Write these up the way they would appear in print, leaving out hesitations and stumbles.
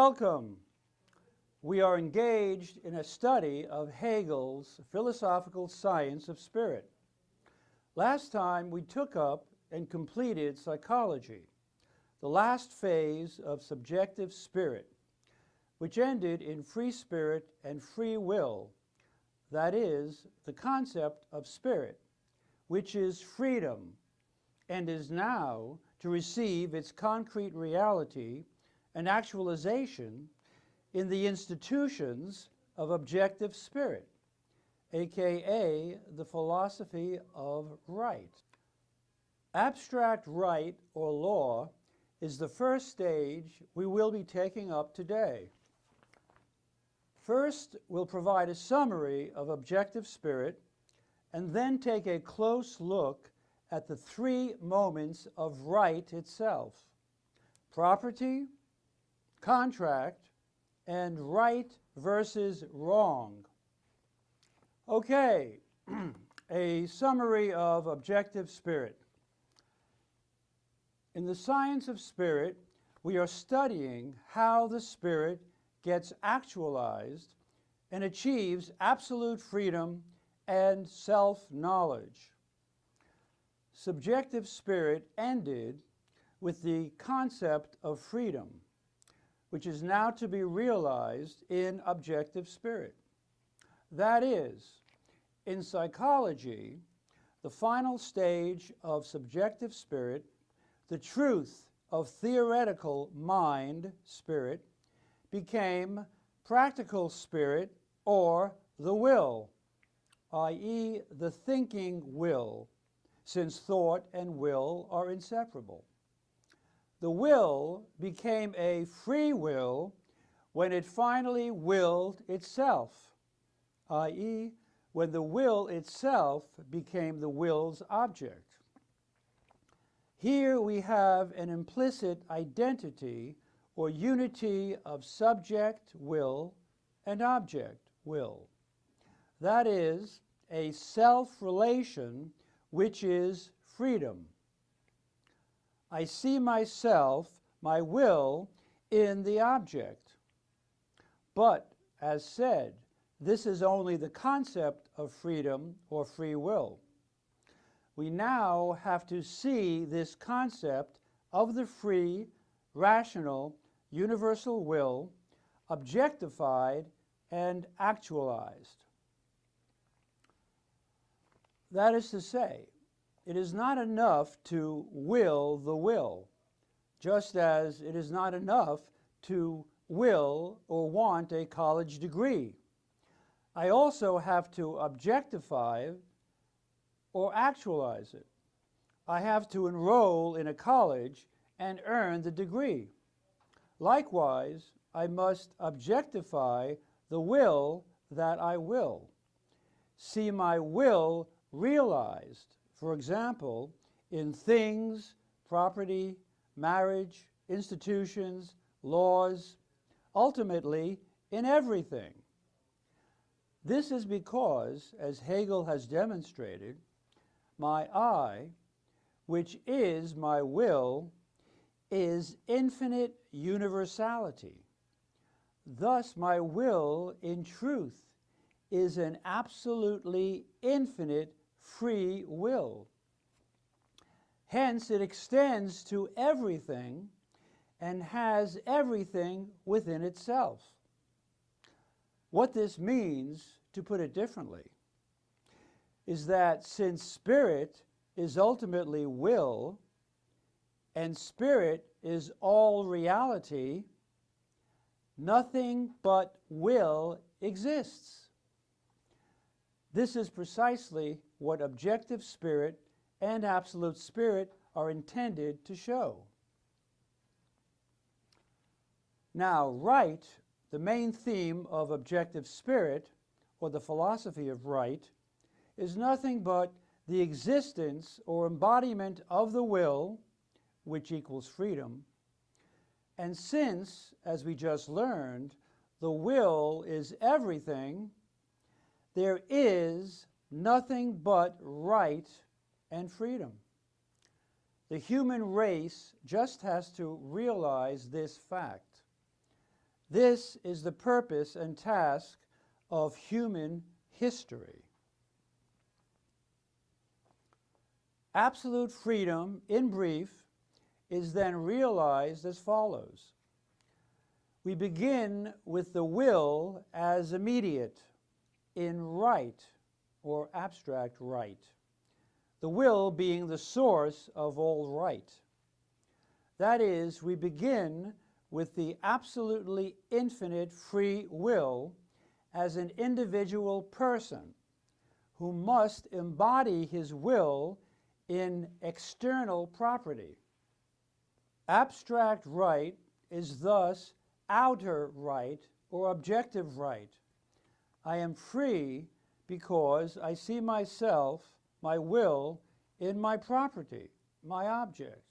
Welcome. We are engaged in a study of Hegel's philosophical science of spirit. Last time we took up and completed psychology, the last phase of subjective spirit, which ended in free spirit and free will, that is, the concept of spirit, which is freedom, and is now to receive its concrete reality and actualization in the institutions of objective spirit, aka the philosophy of right. Abstract right or law is the first stage we will be taking up today. First, we'll provide a summary of objective spirit and then take a close look at the three moments of right itself: property, contract, and right versus wrong. Okay, a summary of objective spirit. In the science of spirit, we are studying how the spirit gets actualized and achieves absolute freedom and self-knowledge. Subjective spirit ended with the concept of freedom, which is now to be realized in objective spirit. That is, in psychology, the final stage of subjective spirit, the truth of theoretical mind spirit, became practical spirit, or the will, i.e. the thinking will, since thought and will are inseparable. The will became a free will when it finally willed itself, i.e. when the will itself became the will's object. Here we have an implicit identity or unity of subject will and object will. That is, a self-relation which is freedom. I see myself, my will, in the object. But, as said, this is only the concept of freedom or free will. We now have to see this concept of the free, rational, universal will objectified and actualized. That is to say, it is not enough to will the will, just as it is not enough to will or want a college degree. I also have to objectify or actualize it. I have to enroll in a college and earn the degree. Likewise, I must objectify the will that I will. See my will realized, for example, in things, property, marriage, institutions, laws, ultimately in everything. This is because, as Hegel has demonstrated, my I, which is my will, is infinite universality. Thus, my will, in truth, is an absolutely infinite free will. Hence, it extends to everything and has everything within itself. What this means, to put it differently, is that since spirit is ultimately will, and spirit is all reality, nothing but will exists. This is precisely what objective spirit and absolute spirit are intended to show. Now, right, the main theme of objective spirit, or the philosophy of right, is nothing but the existence or embodiment of the will, which equals freedom. And since, as we just learned, the will is everything, there is nothing but right and freedom. The human race just has to realize this fact. This is the purpose and task of human history. Absolute freedom, in brief, is then realized as follows. We begin with the will as immediate, in right, or abstract right, the will being the source of all right. That is, we begin with the absolutely infinite free will as an individual person who must embody his will in external property. Abstract right is thus outer right or objective right. I am free because I see myself, my will, in my property, my object.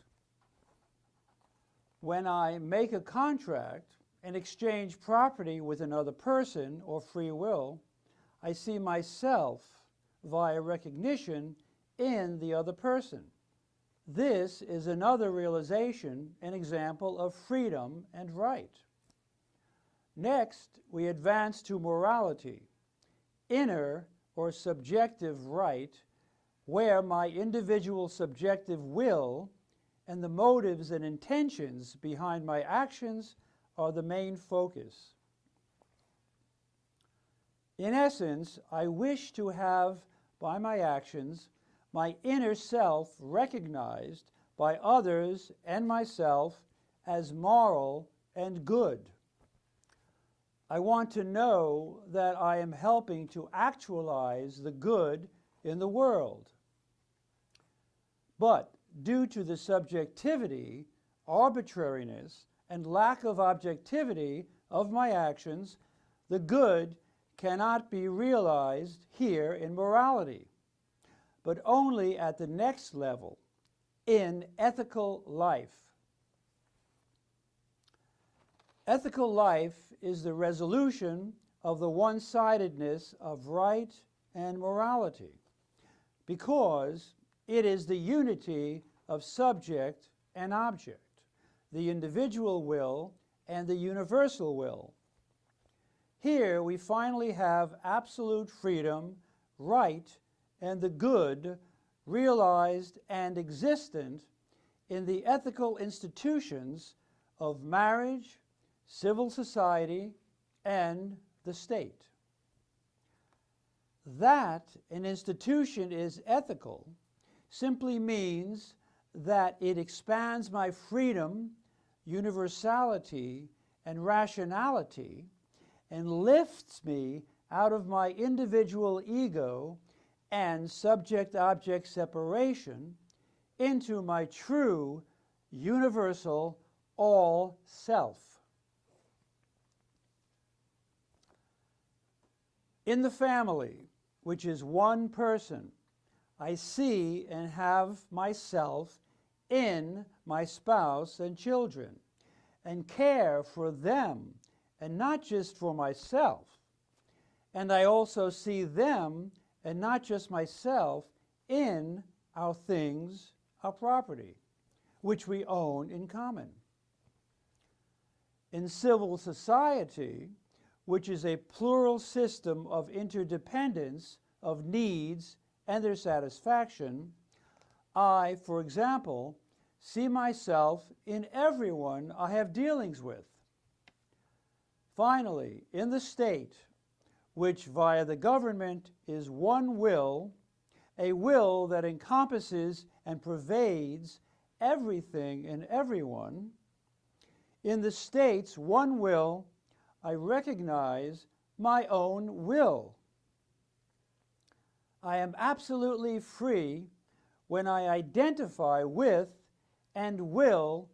When I make a contract and exchange property with another person or free will, I see myself via recognition in the other person. This is another realization, an example of freedom and right. Next, we advance to morality, inner or subjective right, where my individual subjective will and the motives and intentions behind my actions are the main focus. In essence, I wish to have, by my actions, my inner self recognized by others and myself as moral and good. I want to know that I am helping to actualize the good in the world. But due to the subjectivity, arbitrariness, and lack of objectivity of my actions, the good cannot be realized here in morality, but only at the next level, in ethical life. Ethical life is the resolution of the one-sidedness of right and morality, because it is the unity of subject and object, the individual will and the universal will. Here we finally have absolute freedom, right, and the good realized and existent in the ethical institutions of marriage, civil society, and the state. That an institution is ethical simply means that it expands my freedom, universality, and rationality, and lifts me out of my individual ego and subject-object separation into my true, universal all-self. In the family, which is one person, I see and have myself in my spouse and children, and care for them, and not just for myself. And I also see them, and not just myself, in our things, our property, which we own in common. In civil society, which is a plural system of interdependence of needs and their satisfaction, I, for example, see myself in everyone I have dealings with. Finally, in the state, which via the government is one will, a will that encompasses and pervades everything and everyone, in the state's one will, I recognize my own will. I am absolutely free when I identify with and will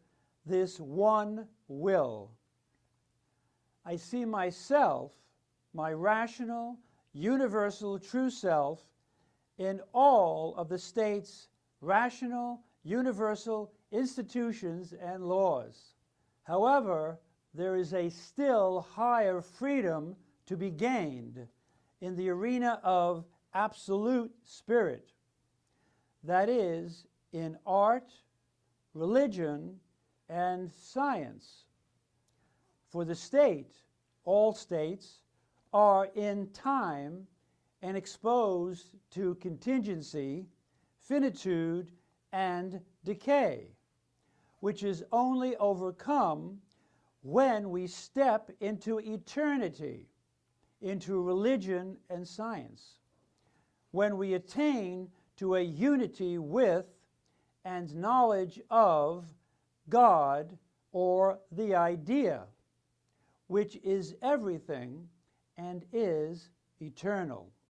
this one will. I see myself, my rational, universal true self, in all of the state's rational, universal institutions and laws. However, there is a still higher freedom to be gained in the arena of absolute spirit. That is, in art, religion, and science. For the state, all states, are in time and exposed to contingency, finitude, and decay, which is only overcome when we step into eternity, into religion and science, when we attain to a unity with and knowledge of God or the idea, which is everything and is eternal.